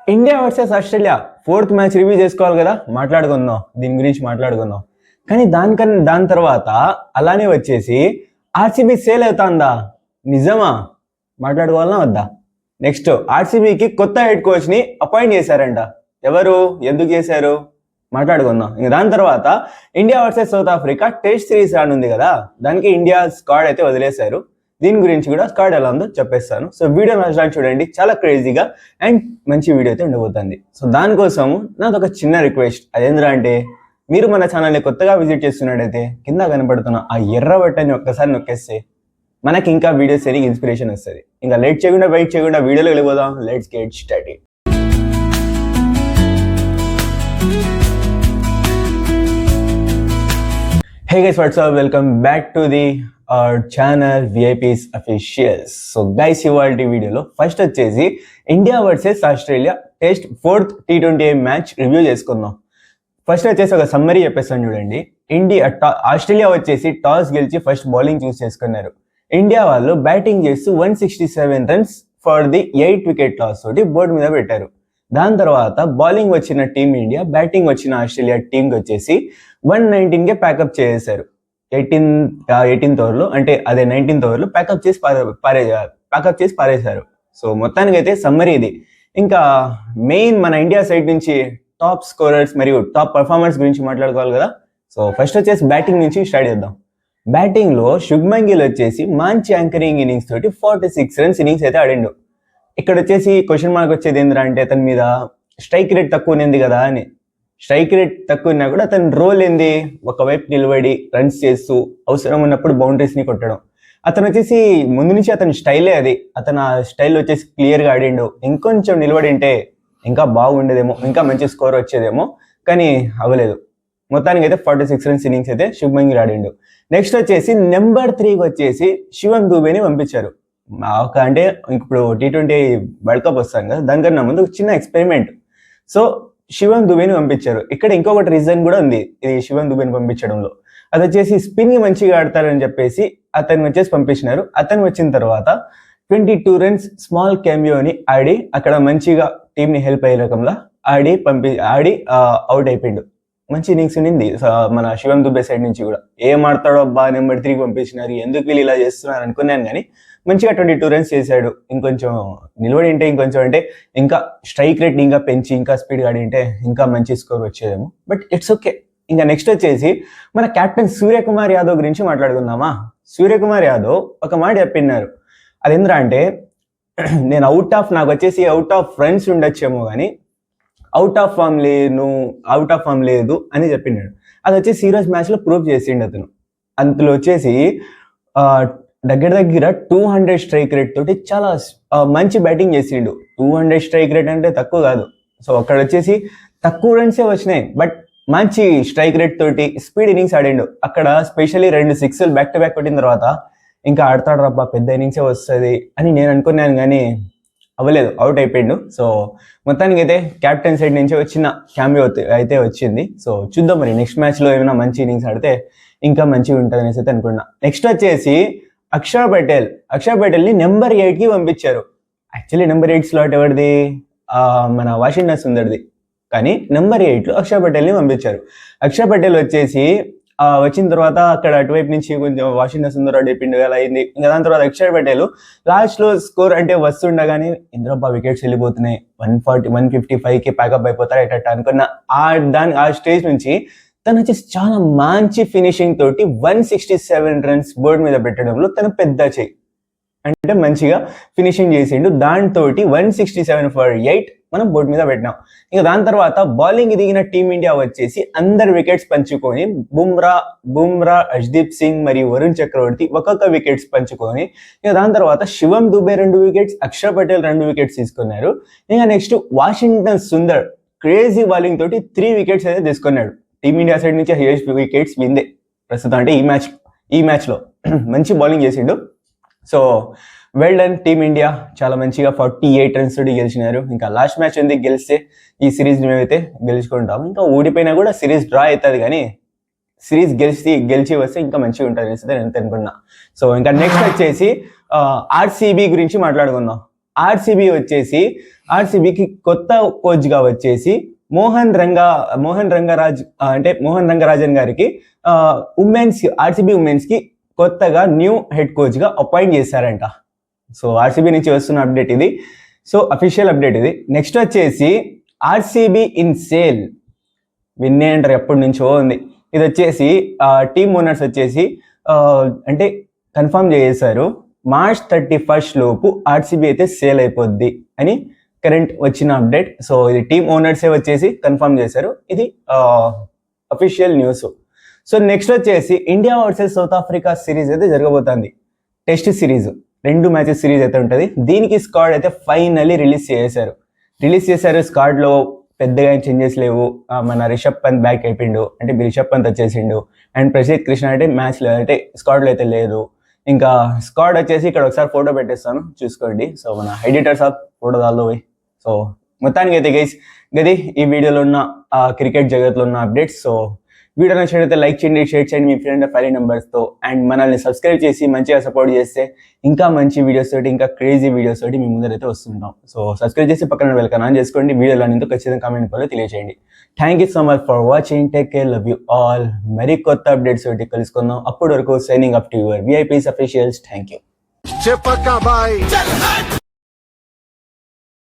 India versus Australia fourth match review చేసుకోవాలి కదా, మాట్లాడుకుందాం దీని గురించి మాట్లాడుకుందాం. కానీ దాని తర్వాత అలానే వచ్చేసి ఆర్సీబీ సేల్ అవుతుందా, నిజమా? మాట్లాడుకోవాలన్నా వద్దా? నెక్స్ట్ ఆర్సీబీకి కొత్త హెడ్ కోచ్ ని అపాయింట్ చేశారంట. ఎవరు, ఎందుకు చేశారు, మాట్లాడుకుందాం. ఇంకా దాని తర్వాత India versus south Africa test series రానుంది కదా, దానికి ఇండియా స్క్వాడ్ అయితే వదిలేశారు. దీని గురించి కూడా స్క్వాడ్ ఎలా ఉందో చెప్పేస్తాను. సో వీడియో నచ్చడానికి చూడండి, చాలా క్రేజీగా అండ్ మంచి వీడియో అయితే ఉండబోతుంది. సో దానికోసం నాది ఒక చిన్న రిక్వెస్ట్. అదేంద్రా అంటే, మీరు మన ఛానల్ని కొత్తగా విజిట్ చేస్తున్నట్టయితే కింద కనబడుతున్న ఆ ఎర్ర బటన్ని ఒక్కసారి నొక్కేస్తే మనకి ఇంకా వీడియోస్ చేయడానికి ఇన్స్పిరేషన్ వస్తుంది. ఇంకా లేట్ చేయకుండా వెయిట్ చేయకుండా వీడియోలో వెళ్ళిపోదాం. Let's get started. Hey guys, what's up? Welcome back to the channel VIPs officials. So guys, ఇవాళ వీడియోలో ఫస్ట్ వచ్చేసి India versus Australia test 4th T20 match review చేసుకుందాం. ఫస్ట్ వచ్చేసి ఒక సమ్మరీ చెప్పేస్తాను చూడండి. ఆస్ట్రేలియా వచ్చేసి టాస్ గెలిచి ఫస్ట్ బౌలింగ్ చూస్ చేసుకున్నారు. ఇండియా వాళ్ళు బ్యాటింగ్ చేస్తూ 167 runs for the 8 wicket loss తోటి బోర్డు మీద పెట్టారు. దాని తర్వాత బౌలింగ్ వచ్చిన టీమిండియా, బ్యాటింగ్ వచ్చిన ఆస్ట్రేలియా టీంకి వచ్చేసి 119కే ప్యాకప్ చేశారు. 18th ఓవర్లో, అంటే అదే 19th ఓవర్లో ప్యాకప్ చేసి పారేశారు. సో మొత్తానికి అయితే సమ్మరీ ఇది. ఇంకా మెయిన్ మన ఇండియా సైడ్ నుంచి టాప్ స్కోరర్స్ మరియు టాప్ పర్ఫార్మెన్స్ గురించి మాట్లాడుకోవాలి కదా. సో ఫస్ట్ వచ్చేసి బ్యాటింగ్ నుంచి స్టార్ట్ చేద్దాం. బ్యాటింగ్ లో శుభ్మన్ గిల్ వచ్చేసి మంచి యాంకరింగ్ ఇన్నింగ్స్ తోటి 46 రన్స్ ఇన్నింగ్స్ అయితే ఆడిండు. ఇక్కడ వచ్చేసి క్వశ్చన్ మార్క్ వచ్చేది ఏంద్రా అంటే, అతని మీద స్ట్రైక్ రేట్ తక్కువ ఉంది కదా అని. స్ట్రైక్ రేట్ తక్కువ ఉన్నా కూడా అతని రోల్ ఏంది, ఒకవైపు నిలబడి రన్స్ చేస్తూ అవసరం ఉన్నప్పుడు బౌండరీస్ ని కొట్టడం. అతను వచ్చేసి ముందు నుంచి అతని స్టైలే అది. అతను ఆ స్టైల్ వచ్చేసి క్లియర్ గా ఆడిండు. ఇంకొంచెం నిలబడింటే ఇంకా బాగుండేదేమో, ఇంకా మంచి స్కోర్ వచ్చేదేమో, కానీ అవ్వలేదు. మొత్తానికి అయితే 46 రన్స్ ఇన్నింగ్స్ అయితే శుభ్మన్ గిల్ ఆడిండు. నెక్స్ట్ వచ్చేసి నెంబర్ 3కి వచ్చేసి శివం దూబేని పంపించారు. అంటే ఇప్పుడు T20 వరల్డ్ కప్ వస్తాను కదా, దానికన్నా ముందు చిన్న ఎక్స్పెరిమెంట్. సో శివం దుబేని పంపించారు. ఇక్కడ ఇంకొకటి రీజన్ కూడా ఉంది ఇది శివం దుబేని పంపించడంలో. అది వచ్చేసి స్పిన్ ని మంచిగా ఆడతారని చెప్పేసి అతను వచ్చేసి పంపించినారు. అతను వచ్చిన తర్వాత 22 రన్స్ స్మాల్ క్యామియోని ఆడి అక్కడ మంచిగా టీమ్ ని హెల్ప్ అయ్యే రకంలో ఆడి అవుట్ అయిపోయిండు. మంచి ఇన్నింగ్స్ ఉండింది మన శివం దుబే సైడ్ నుంచి కూడా. ఏం ఆడతాడో అబ్బా, నెంబర్ 3కి పంపించినారు, ఎందుకు వీళ్ళు ఇలా చేస్తున్నారు అనుకున్నాను, కానీ మంచిగా 22 రన్స్ చేశాడు. ఇంకొంచెం నిలబడి ఉంటే, ఇంకొంచెం అంటే ఇంకా స్ట్రైక్ రేట్ ఇంకా పెంచి ఇంకా స్పీడ్గా ఆడింటే ఇంకా మంచి స్కోర్ వచ్చేదేమో, బట్ ఇట్స్ ఓకే. ఇంకా నెక్స్ట్ వచ్చేసి మన కెప్టెన్ సూర్యకుమార్ యాదవ్ గురించి మాట్లాడుకుందామా. సూర్యకుమార్ యాదవ్ ఒక మాట చెప్పినారు. అది ఎందుకు అంటే, నేను నాకు వచ్చేసి అవుట్ ఆఫ్ రన్స్ ఉండొచ్చేమో కానీ అవుట్ ఆఫ్ ఫామ్ లేదు అని చెప్పినాడు. అది వచ్చి సీరియస్ మ్యాచ్ లో ప్రూవ్ చేసిండు అతను. అందులో వచ్చేసి దగ్గర 200 స్ట్రైక్ రేట్ తోటి చాలా మంచి బ్యాటింగ్ చేసిండు. 200 స్ట్రైక్ రేట్ అంటే తక్కువ కాదు. సో అక్కడ వచ్చేసి తక్కువ రన్సే వచ్చినాయి, బట్ మంచి స్ట్రైక్ రేట్ తోటి స్పీడ్ ఇన్నింగ్స్ ఆడిండు. అక్కడ స్పెషల్లీ 2 సిక్స్లు బ్యాక్ టు బ్యాక్ కొట్టిన తర్వాత ఇంకా ఆడతాడు రబ్బా, పెద్ద ఇన్నింగ్సే వస్తుంది అని నేను అనుకున్నాను, కానీ అవ్వలేదు, అవుట్ అయిపోయిండు. సో మొత్తానికి అయితే కెప్టెన్ సైడ్ నుంచి వచ్చిన క్యామియో అయితే వచ్చింది. సో చూద్దాం మరి నెక్స్ట్ మ్యాచ్ లో ఏమైనా మంచి ఇన్నింగ్స్ ఆడితే ఇంకా మంచిగా ఉంటుంది అనేసి అయితే అనుకున్నా. నెక్స్ట్ వచ్చేసి అక్షర్ పటేల్ ని నెంబర్ 8కి పంపించారు. యాక్చువల్లీ నెంబర్ 8 స్లాట్ ఎవరిది, మన వాషింగ్టన్ సుందర్ది, కానీ నెంబర్ 8లో అక్షర్ పటేల్ ని పంపించారు. అక్షర్ పటేల్ వచ్చేసి వచ్చిన తర్వాత అక్కడ అటువైపు నుంచి కొంచెం వాషింగ్టన్ సుందర్ అయిపోయింది అలా అయింది. ఇంకా దాని తర్వాత అక్షర్ పటేల్ లాస్ట్ లో స్కోర్ అంటే వస్తుండగానే ఇంద్రబ్బా వికెట్స్ వెళ్ళిపోతున్నాయి, 155కి ప్యాకప్ అయిపోతారు ఎట్ట అనుకున్న ఆ స్టేజ్ నుంచి తను వచ్చేసి చాలా మంచి ఫినిషింగ్ తోటి 167 రన్స్ బోర్డు మీద పెట్టడంలో తను పెద్ద చేయి, అంటే మంచిగా ఫినిషింగ్ చేసిండు. దాంతో 167 ఫర్ 8 మనం బోర్డు మీద పెట్టినాం. ఇంకా దాని తర్వాత బౌలింగ్ దిగిన టీమిండియా వచ్చేసి అందరు వికెట్స్ పంచుకొని బుమ్రా, హర్షదీప్ సింగ్ మరియు వరుణ్ చక్రవర్తి ఒక్కొక్క వికెట్స్ పంచుకొని, ఇంకా దాని తర్వాత శివం దుబే 2 వికెట్స్, అక్షర్ పటేల్ 2 వికెట్స్ తీసుకున్నారు. ఇంకా next Washington Sundar crazy bowling తోటి 3 వికెట్స్ అయితే తీసుకున్నాడు. టీమిండియా సైడ్ నుంచి హైయెస్ట్ వికెట్స్ విందే ప్రస్తుతం, అంటే ఈ మ్యాచ్ లో మంచి బౌలింగ్ చేసిండు. సో వెల్ డన్ టీమిండియా, చాలా మంచిగా 48 రన్స్ తోటి గెలిచినారు. ఇంకా లాస్ట్ మ్యాచ్ ఉంది, గెలిస్తే ఈ సిరీస్ మేమైతే గెలుచుకుంటాం. ఇంకా ఓడిపోయినా కూడా సిరీస్ డ్రా అవుతుంది, కానీ సిరీస్ గెలిచి వస్తే ఇంకా మంచిగా ఉంటుంది అనేసి నేను అనుకున్నా. సో ఇంకా నెక్స్ట్ వచ్చేసి ఆర్సీబీ గురించి మాట్లాడుకుందాం. ఆర్సీబీ వచ్చేసి ఆర్సీబీకి కొత్త కోచ్ గా వచ్చేసి మోహన్ రంగరాజన్ గారికి ఉమెన్స్ ఆర్సీబీ ఉమెన్స్ కి కొత్తగా న్యూ హెడ్ కోచ్ గా అపాయింట్ చేశారంట. సో ఆర్సీబీ నుంచి వస్తున్న అప్డేట్ ఇది. సో అఫీషియల్ అప్డేట్ ఇది. నెక్స్ట్ వచ్చేసి ఆర్సీబీ ఇన్ సేల్ విన్నే అంటారు, ఎప్పటి నుంచో ఉంది. ఇది వచ్చేసి టీమ్ ఓనర్స్ వచ్చేసి అంటే కన్ఫర్మ్ చేశారు, March 31 లోపు ఆర్సీబీ అయితే సేల్ అయిపోద్ది అని కరెంట్ వచ్చిన అప్డేట్. సో ఇది టీమ్ ఓనర్సే వచ్చేసి కన్ఫర్మ్ చేశారు, ఇది అఫీషియల్ న్యూస్. సో నెక్స్ట్ వచ్చేసి India versus south Africa series అయితే జరగబోతుంది. టెస్ట్ సిరీస్ 2 మ్యాచెస్ సిరీస్ అయితే ఉంటుంది. దీనికి స్క్వాడ్ అయితే ఫైనల్లీ రిలీజ్ చేశారు. స్క్వాడ్ లో పెద్దగా ఏం చేంజెస్ లేవు. మన రిషబ్ పంత్ బ్యాక్ అయిపోయిండు, అంటే రిషబ్ పంత్ వచ్చేసిండు. అండ్ ప్రసిద్ధ్ కృష్ణ అయితే మ్యాచ్ అయితే స్క్వాడ్ లో అయితే లేదు. ఇంకా స్క్వాడ్ వచ్చేసి ఇక్కడ ఒకసారి ఫోటో పెట్టేస్తాను చూసుకోండి. సో మన ఎడిటర్ సాబ్ ఫోటో దాల్లో పోయి. సో మొత్తానికి అయితే గైస్ గది ఈ వీడియోలో ఉన్న క్రికెట్ జగత్లో ఉన్న అప్డేట్స్. సో వీడియో నచ్చినట్లయితే లైక్ చేయండి, షేర్ చేయండి మీ ఫ్రెండ్ ఫ్యామిలీ మెంబర్స్తో. అండ్ మనల్ని సబ్స్క్రైబ్ చేసి మంచిగా సపోర్ట్ చేస్తే ఇంకా మంచి వీడియోస్ తోటి, ఇంకా క్రేజీ వీడియోస్ తోటి మీ ముందరైతే వస్తుంటాం. సో సబ్స్క్రైబ్ చేసి పక్కన వెల్కమ్ ఆన్ చేసుకోండి. వీడియోలో ఎంతో ఖచ్చితంగా కామెంట్ పనిలో తెలియజేయండి. Thank you so much for watching. Take care, love you all. మరి కొత్త అప్డేట్స్ తోటి కలుసుకుందాం. అప్పటి వరకు signing up to your VIPs officials. Thank you.